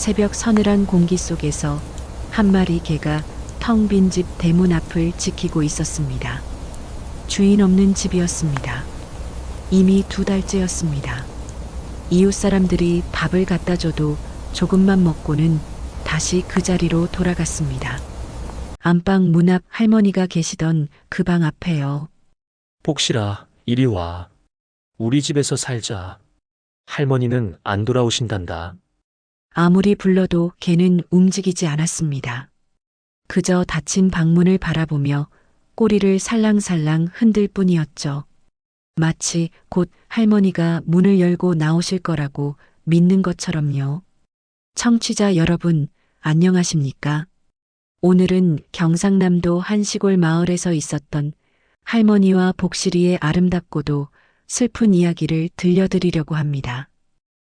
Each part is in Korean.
새벽 서늘한 공기 속에서 한 마리 개가 텅 빈 집 대문 앞을 지키고 있었습니다. 주인 없는 집이었습니다. 이미 2달째였습니다. 이웃 사람들이 밥을 갖다 줘도 조금만 먹고는 다시 그 자리로 돌아갔습니다. 안방 문 앞 할머니가 계시던 그 방 앞에요. 복실아, 이리 와. 우리 집에서 살자. 할머니는 안 돌아오신단다. 아무리 불러도 개는 움직이지 않았습니다. 그저 닫힌 방문을 바라보며 꼬리를 살랑살랑 흔들 뿐이었죠. 마치 곧 할머니가 문을 열고 나오실 거라고 믿는 것처럼요. 청취자 여러분, 안녕하십니까? 오늘은 경상남도 한 시골 마을에서 있었던 할머니와 복실이의 아름답고도 슬픈 이야기를 들려드리려고 합니다.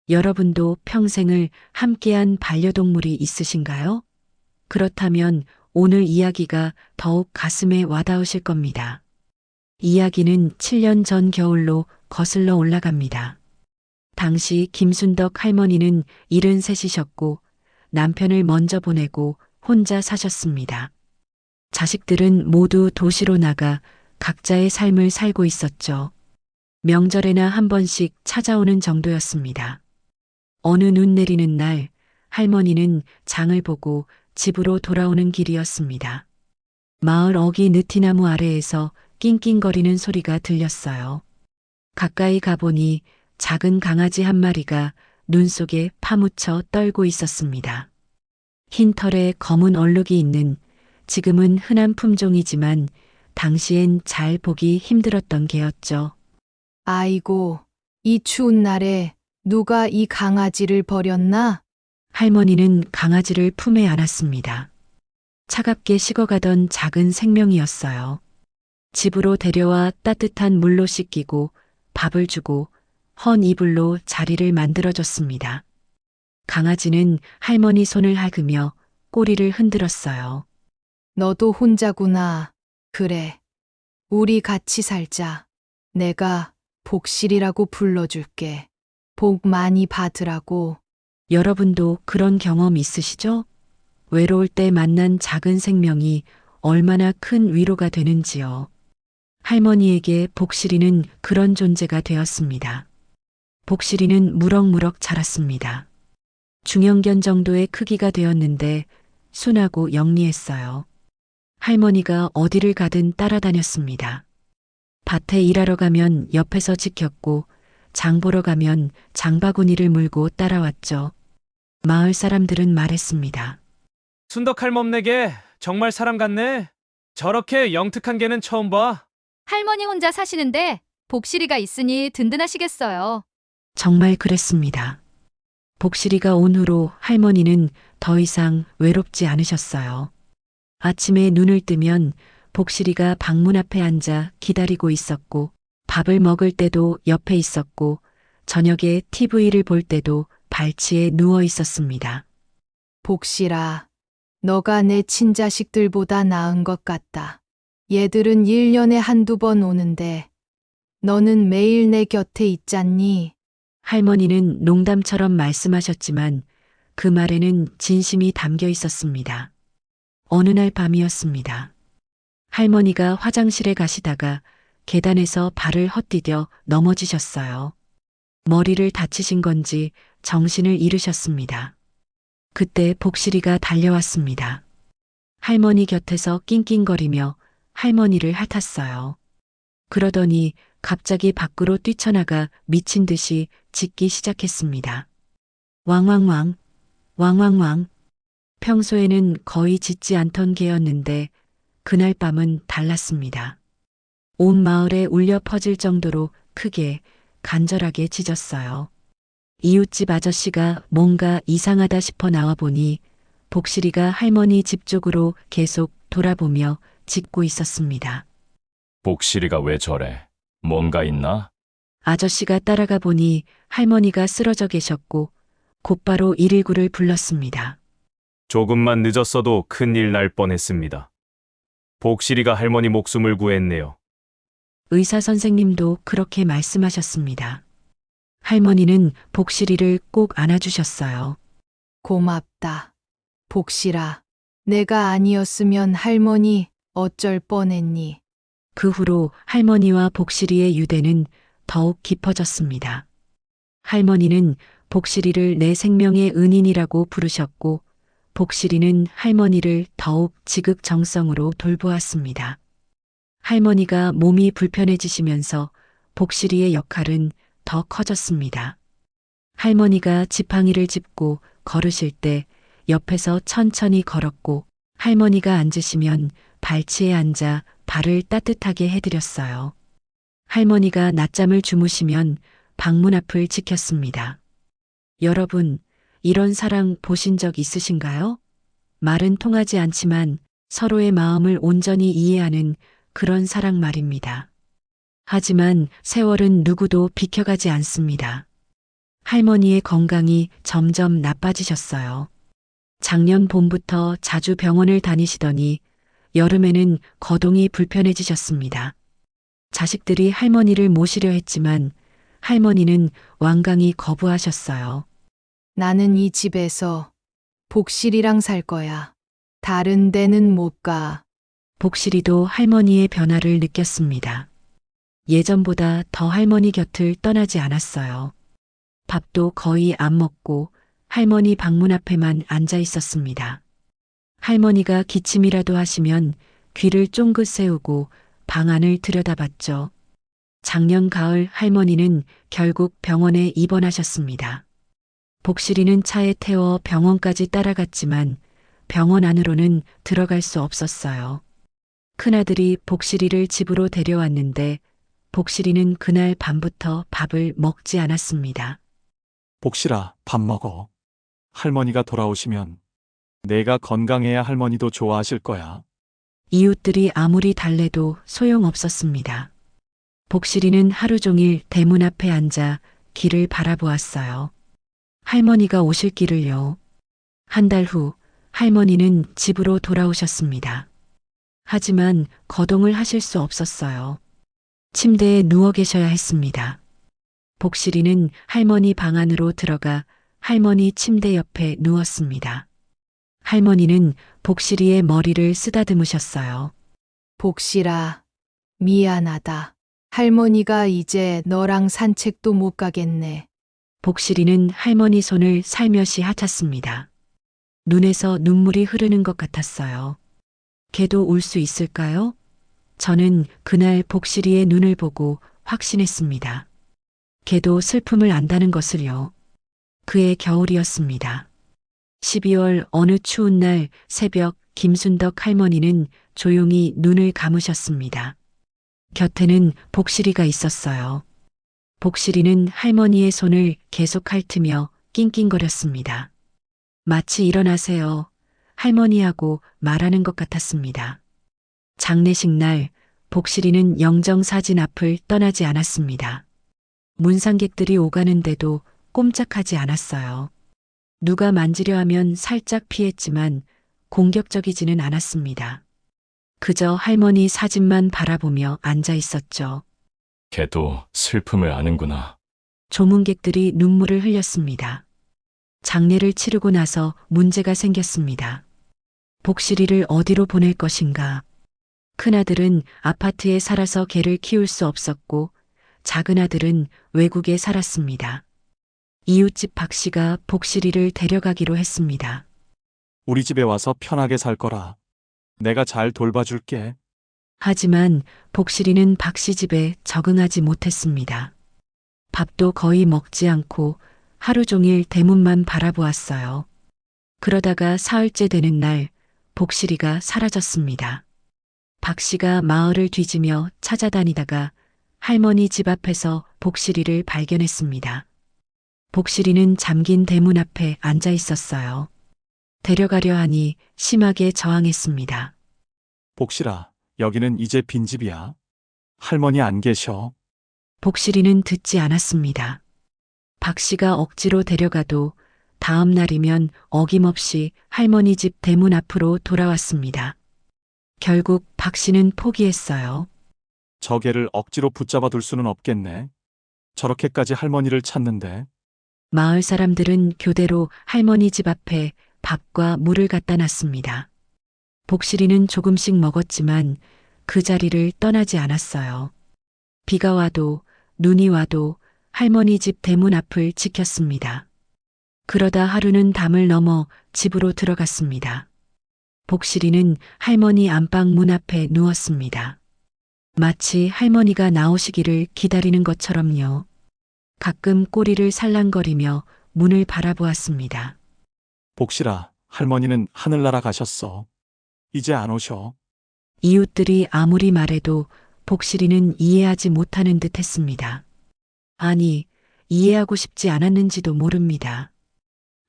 여러분도 평생을 함께한 반려동물이 있으신가요? 그렇다면 오늘 이야기가 더욱 가슴에 와닿으실 겁니다. 이야기는 7년 전 겨울로 거슬러 올라갑니다. 당시 김순덕 할머니는 73이셨고 남편을 먼저 보내고 혼자 사셨습니다. 자식들은 모두 도시로 나가 각자의 삶을 살고 있었죠. 명절에나 한 번씩 찾아오는 정도였습니다. 어느 눈 내리는 날 할머니는 장을 보고 집으로 돌아오는 길이었습니다. 마을 어기 느티나무 아래에서 낑낑거리는 소리가 들렸어요. 가까이 가보니 작은 강아지 한 마리가 눈 속에 파묻혀 떨고 있었습니다. 흰 털에 검은 얼룩이 있는 지금은 흔한 품종이지만 당시엔 잘 보기 힘들었던 개였죠. 아이고, 이 추운 날에 누가 이 강아지를 버렸나? 할머니는 강아지를 품에 안았습니다. 차갑게 식어가던 작은 생명이었어요. 집으로 데려와 따뜻한 물로 씻기고 밥을 주고 헌 이불로 자리를 만들어줬습니다. 강아지는 할머니 손을 핥으며 꼬리를 흔들었어요. 너도 혼자구나. 그래. 우리 같이 살자. 내가 복실이라고 불러줄게. 복 많이 받으라고. 여러분도 그런 경험 있으시죠? 외로울 때 만난 작은 생명이 얼마나 큰 위로가 되는지요. 할머니에게 복실이는 그런 존재가 되었습니다. 복실이는 무럭무럭 자랐습니다. 중형견 정도의 크기가 되었는데 순하고 영리했어요. 할머니가 어디를 가든 따라다녔습니다. 밭에 일하러 가면 옆에서 지켰고 장 보러 가면 장바구니를 물고 따라왔죠. 마을 사람들은 말했습니다. 순덕 할멈네게 정말 사람 같네. 저렇게 영특한 개는 처음 봐. 할머니 혼자 사시는데 복실이가 있으니 든든하시겠어요. 정말 그랬습니다. 복실이가 온 후로 할머니는 더 이상 외롭지 않으셨어요. 아침에 눈을 뜨면 복실이가 방문 앞에 앉아 기다리고 있었고 밥을 먹을 때도 옆에 있었고 저녁에 TV를 볼 때도 발치에 누워 있었습니다. 복실아, 너가 내 친자식들보다 나은 것 같다. 얘들은 1년에 한두 번 오는데 너는 매일 내 곁에 있잖니. 할머니는 농담처럼 말씀하셨지만 그 말에는 진심이 담겨 있었습니다. 어느 날 밤이었습니다. 할머니가 화장실에 가시다가 계단에서 발을 헛디뎌 넘어지셨어요. 머리를 다치신 건지 정신을 잃으셨습니다. 그때 복실이가 달려왔습니다. 할머니 곁에서 낑낑거리며 할머니를 핥았어요. 그러더니 갑자기 밖으로 뛰쳐나가 미친 듯이 짖기 시작했습니다. 왕왕왕, 왕왕왕. 평소에는 거의 짖지 않던 개였는데 그날 밤은 달랐습니다. 온 마을에 울려 퍼질 정도로 크게 간절하게 짖었어요. 이웃집 아저씨가 뭔가 이상하다 싶어 나와보니 복실이가 할머니 집 쪽으로 계속 돌아보며 짖고 있었습니다. 복실이가 왜 저래? 뭔가 있나? 아저씨가 따라가 보니 할머니가 쓰러져 계셨고 곧바로 119를 불렀습니다. 조금만 늦었어도 큰일 날 뻔했습니다. 복실이가 할머니 목숨을 구했네요. 의사 선생님도 그렇게 말씀하셨습니다. 할머니는 복실이를 꼭 안아주셨어요. 고맙다. 복실아, 내가 아니었으면 할머니 어쩔 뻔했니? 그 후로 할머니와 복실이의 유대는 더욱 깊어졌습니다. 할머니는 복실이를 내 생명의 은인이라고 부르셨고, 복실이는 할머니를 더욱 지극정성으로 돌보았습니다. 할머니가 몸이 불편해지시면서 복실이의 역할은 더 커졌습니다. 할머니가 지팡이를 짚고 걸으실 때 옆에서 천천히 걸었고, 할머니가 앉으시면 발치에 앉아 발을 따뜻하게 해드렸어요. 할머니가 낮잠을 주무시면 방문 앞을 지켰습니다. 여러분, 이런 사랑 보신 적 있으신가요? 말은 통하지 않지만 서로의 마음을 온전히 이해하는 그런 사랑 말입니다. 하지만 세월은 누구도 비켜가지 않습니다. 할머니의 건강이 점점 나빠지셨어요. 작년 봄부터 자주 병원을 다니시더니 여름에는 거동이 불편해지셨습니다. 자식들이 할머니를 모시려 했지만 할머니는 완강히 거부하셨어요. 나는 이 집에서 복실이랑 살 거야. 다른 데는 못 가. 복실이도 할머니의 변화를 느꼈습니다. 예전보다 더 할머니 곁을 떠나지 않았어요. 밥도 거의 안 먹고 할머니 방문 앞에만 앉아 있었습니다. 할머니가 기침이라도 하시면 귀를 쫑긋 세우고 방 안을 들여다봤죠. 작년 가을 할머니는 결국 병원에 입원하셨습니다. 복실이는 차에 태워 병원까지 따라갔지만 병원 안으로는 들어갈 수 없었어요. 큰아들이 복실이를 집으로 데려왔는데 복실이는 그날 밤부터 밥을 먹지 않았습니다. 복실아, 밥 먹어. 할머니가 돌아오시면 내가 건강해야 할머니도 좋아하실 거야. 이웃들이 아무리 달래도 소용없었습니다. 복실이는 하루 종일 대문 앞에 앉아 길을 바라보았어요. 할머니가 오실 길을요. 한 달 후 할머니는 집으로 돌아오셨습니다. 하지만 거동을 하실 수 없었어요. 침대에 누워 계셔야 했습니다. 복실이는 할머니 방 안으로 들어가 할머니 침대 옆에 누웠습니다. 할머니는 복실이의 머리를 쓰다듬으셨어요. 복실아, 미안하다. 할머니가 이제 너랑 산책도 못 가겠네. 복실이는 할머니 손을 살며시 핥았습니다. 눈에서 눈물이 흐르는 것 같았어요. 걔도 울 수 있을까요? 저는 그날 복실이의 눈을 보고 확신했습니다. 걔도 슬픔을 안다는 것을요. 그의 겨울이었습니다. 12월 어느 추운 날 새벽 김순덕 할머니는 조용히 눈을 감으셨습니다. 곁에는 복실이가 있었어요. 복실이는 할머니의 손을 계속 핥으며 낑낑거렸습니다. 마치 일어나세요. 할머니하고 말하는 것 같았습니다. 장례식 날 복실이는 영정사진 앞을 떠나지 않았습니다. 문상객들이 오가는데도 꼼짝하지 않았어요. 누가 만지려 하면 살짝 피했지만 공격적이지는 않았습니다. 그저 할머니 사진만 바라보며 앉아 있었죠. 걔도 슬픔을 아는구나. 조문객들이 눈물을 흘렸습니다. 장례를 치르고 나서 문제가 생겼습니다. 복실이를 어디로 보낼 것인가. 큰아들은 아파트에 살아서 걔를 키울 수 없었고 작은아들은 외국에 살았습니다. 이웃집 박 씨가 복실이를 데려가기로 했습니다. 우리 집에 와서 편하게 살 거라. 내가 잘 돌봐줄게. 하지만 복실이는 박 씨 집에 적응하지 못했습니다. 밥도 거의 먹지 않고 하루 종일 대문만 바라보았어요. 그러다가 사흘째 되는 날 복실이가 사라졌습니다. 박 씨가 마을을 뒤지며 찾아다니다가 할머니 집 앞에서 복실이를 발견했습니다. 복실이는 잠긴 대문 앞에 앉아 있었어요. 데려가려 하니 심하게 저항했습니다. 복실아, 여기는 이제 빈집이야. 할머니 안 계셔. 복실이는 듣지 않았습니다. 박 씨가 억지로 데려가도 다음 날이면 어김없이 할머니 집 대문 앞으로 돌아왔습니다. 결국 박 씨는 포기했어요. 저 개를 억지로 붙잡아 둘 수는 없겠네. 저렇게까지 할머니를 찾는데. 마을 사람들은 교대로 할머니 집 앞에 밥과 물을 갖다 놨습니다. 복실이는 조금씩 먹었지만 그 자리를 떠나지 않았어요. 비가 와도 눈이 와도 할머니 집 대문 앞을 지켰습니다. 그러다 하루는 담을 넘어 집으로 들어갔습니다. 복실이는 할머니 안방 문 앞에 누웠습니다. 마치 할머니가 나오시기를 기다리는 것처럼요. 가끔 꼬리를 살랑거리며 문을 바라보았습니다. 복실아, 할머니는 하늘나라 가셨어. 이제 안 오셔. 이웃들이 아무리 말해도 복실이는 이해하지 못하는 듯 했습니다. 아니, 이해하고 싶지 않았는지도 모릅니다.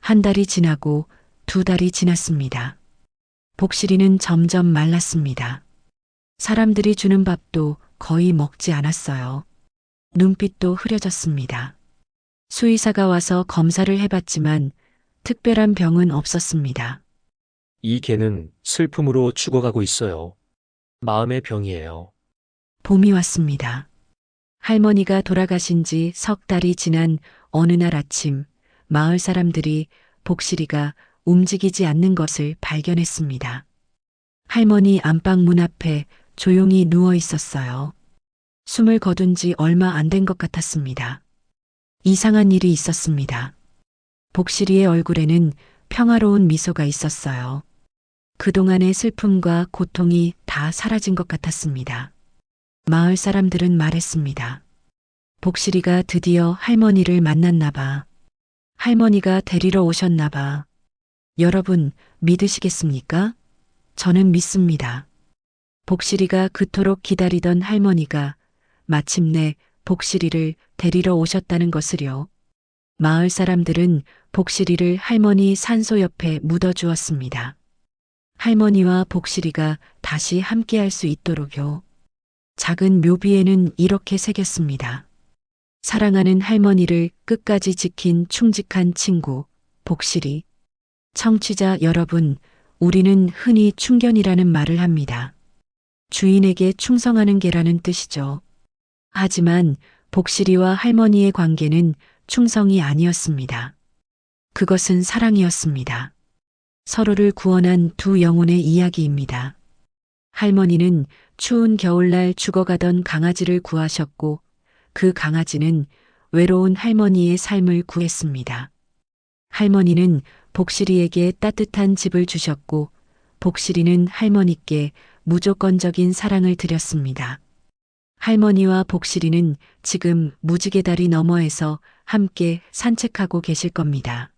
한 달이 지나고 두 달이 지났습니다. 복실이는 점점 말랐습니다. 사람들이 주는 밥도 거의 먹지 않았어요. 눈빛도 흐려졌습니다. 수의사가 와서 검사를 해봤지만 특별한 병은 없었습니다. 이 개는 슬픔으로 죽어가고 있어요. 마음의 병이에요. 봄이 왔습니다. 할머니가 돌아가신 지 석 달이 지난 어느 날 아침, 마을 사람들이 복실이가 움직이지 않는 것을 발견했습니다. 할머니 안방 문 앞에 조용히 누워 있었어요. 숨을 거둔 지 얼마 안 된 것 같았습니다. 이상한 일이 있었습니다. 복실이의 얼굴에는 평화로운 미소가 있었어요. 그동안의 슬픔과 고통이 다 사라진 것 같았습니다. 마을 사람들은 말했습니다. 복실이가 드디어 할머니를 만났나 봐. 할머니가 데리러 오셨나 봐. 여러분, 믿으시겠습니까? 저는 믿습니다. 복실이가 그토록 기다리던 할머니가 마침내 복실이를 데리러 오셨다는 것을요. 마을 사람들은 복실이를 할머니 산소 옆에 묻어주었습니다. 할머니와 복실이가 다시 함께할 수 있도록요. 작은 묘비에는 이렇게 새겼습니다. 사랑하는 할머니를 끝까지 지킨 충직한 친구, 복실이. 청취자 여러분, 우리는 흔히 충견이라는 말을 합니다. 주인에게 충성하는 개라는 뜻이죠. 하지만 복실이와 할머니의 관계는 충성이 아니었습니다. 그것은 사랑이었습니다. 서로를 구원한 두 영혼의 이야기입니다. 할머니는 추운 겨울날 죽어가던 강아지를 구하셨고 그 강아지는 외로운 할머니의 삶을 구했습니다. 할머니는 복실이에게 따뜻한 집을 주셨고 복실이는 할머니께 무조건적인 사랑을 드렸습니다. 할머니와 복실이는 지금 무지개 다리 너머에서 함께 산책하고 계실 겁니다.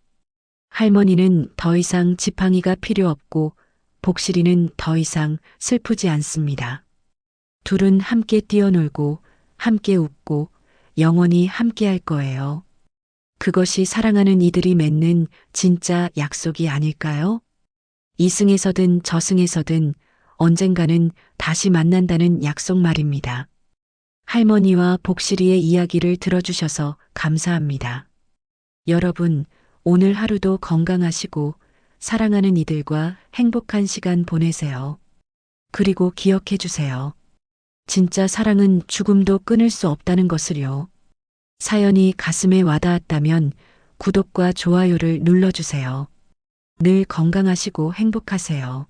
할머니는 더 이상 지팡이가 필요 없고 복실이는 더 이상 슬프지 않습니다. 둘은 함께 뛰어놀고 함께 웃고 영원히 함께 할 거예요. 그것이 사랑하는 이들이 맺는 진짜 약속이 아닐까요? 이승에서든 저승에서든 언젠가는 다시 만난다는 약속 말입니다. 할머니와 복실이의 이야기를 들어주셔서 감사합니다. 여러분, 오늘 하루도 건강하시고 사랑하는 이들과 행복한 시간 보내세요. 그리고 기억해 주세요. 진짜 사랑은 죽음도 끊을 수 없다는 것을요. 사연이 가슴에 와닿았다면 구독과 좋아요를 눌러주세요. 늘 건강하시고 행복하세요.